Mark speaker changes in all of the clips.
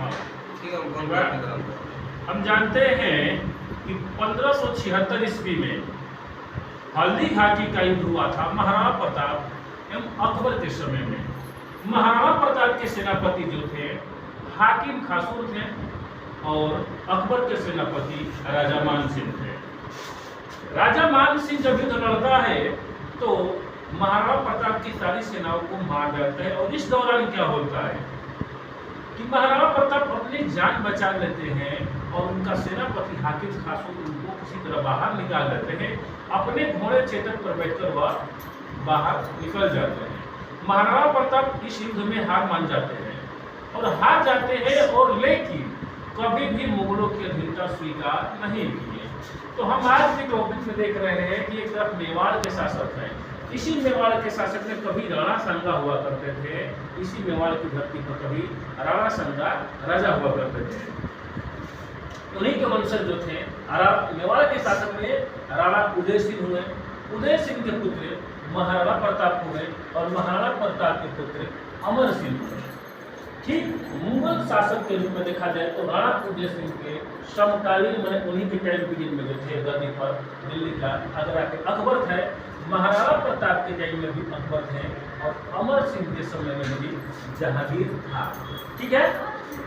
Speaker 1: हाँ,
Speaker 2: ठीक है,
Speaker 1: हम जानते हैं कि 1576 ईस्वी में हल्दी घाटी का युद्ध हुआ था महाराणा प्रताप एवं अकबर के समय में। महाराणा प्रताप के सेनापति जो थे हाकिम खासूर थे और अकबर के सेनापति राजा मान सिंह थे। राजा मान सिंह जब युद्ध लड़ता है तो महाराणा प्रताप की सारी सेनाओं को मार डालता है और इस दौरान क्या होता है कि महाराणा प्रताप अपनी जान बचा लेते हैं और उनका सेनापति हाकिम खासूर उनको किसी तरह बाहर निकाल देते हैं। अपने घोड़े चेतक पर बैठकर वह बाहर निकल जाते हैं। महाराणा प्रताप इस युद्ध में हार मान जाते हैं और हार जाते हैं और लेकिन कभी भी मुगलों की अधीनता स्वीकार नहीं किए। तो हम आज के टॉपिक में देख रहे हैं कि एक तरफ मेवाड़ के शासक हैं, इसी मेवाड़ के शासक में कभी राणा संगा हुआ करते थे, इसी मेवाड़ की धरती पर कभी राणा संगा राजा हुआ करते थे। उन्हीं के वंशज जो थे मेवाड़ के शासक में राणा उदय सिंह हुए, उदय सिंह के पुत्र महाराणा प्रताप हुए और महाराणा प्रताप के पुत्र अमर सिंह हुए। ठीक मुगल शासक के रूप में देखा जाए तो राणा उदय सिंह के समकालीन मैंने उन्हीं के टाइम पीरियड में जो थे गद्दी पर दिल्ली का आगरा के अकबर थे। महाराणा प्रताप के टाइम में भी अकबर थे और अमर सिंह के समय में भी जहांगीर था। ठीक है,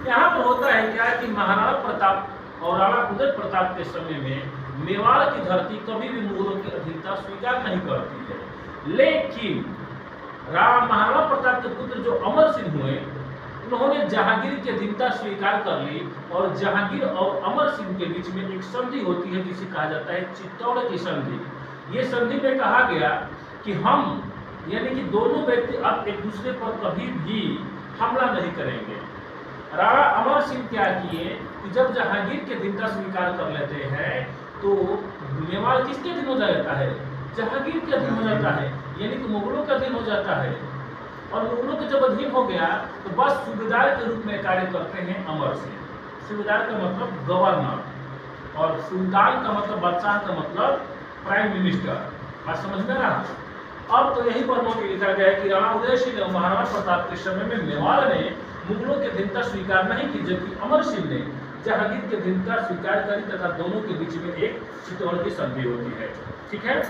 Speaker 1: यहाँ पर होता है क्या कि महाराणा प्रताप और राणा उदय प्रताप के समय में मेवाड़ की धरती कभी भी मुगलों की अधीनता स्वीकार नहीं करती है। लेकिन महाराणा प्रताप के पुत्र जो अमर सिंह हुए उन्होंने जहांगीर की अधीनता स्वीकार कर ली और जहांगीर और अमर सिंह के बीच में एक संधि होती है जिसे कहा जाता है चित्तौड़ की संधि। ये संधि में कहा गया कि हम यानी कि दोनों व्यक्ति अब एक दूसरे पर कभी भी हमला नहीं करेंगे। राणा अमर सिंह क्या किए कि जब जहांगीर की अधीनता स्वीकार कर लेते हैं तो मेवाड़ किसके अधीन हो जाता है? जहांगीर के अधीन हो जाता है, यानी कि मुगलों के अधीन हो जाता है। और मुगलों के जब अधीन हो गया तो बस सूबेदार के रूप में कार्य करते हैं अमर सिंह। सूबेदार का मतलब गवर्नर और सुल्तान का मतलब बादशाह का मतलब प्राइम मिनिस्टर। बात समझ में रहा? अब तो यही पर नोट लिखा गया है कि राणा उदय सिंह और महाराणा प्रताप के समय में मेवाड़ ने मुगलों की अधीनता स्वीकार नहीं की, जबकि अमर सिंह ने जहांगीर की अधीनता स्वीकार करी तथा दोनों के बीच में एक चित्तौड़ की संधि होती है। ठीक है।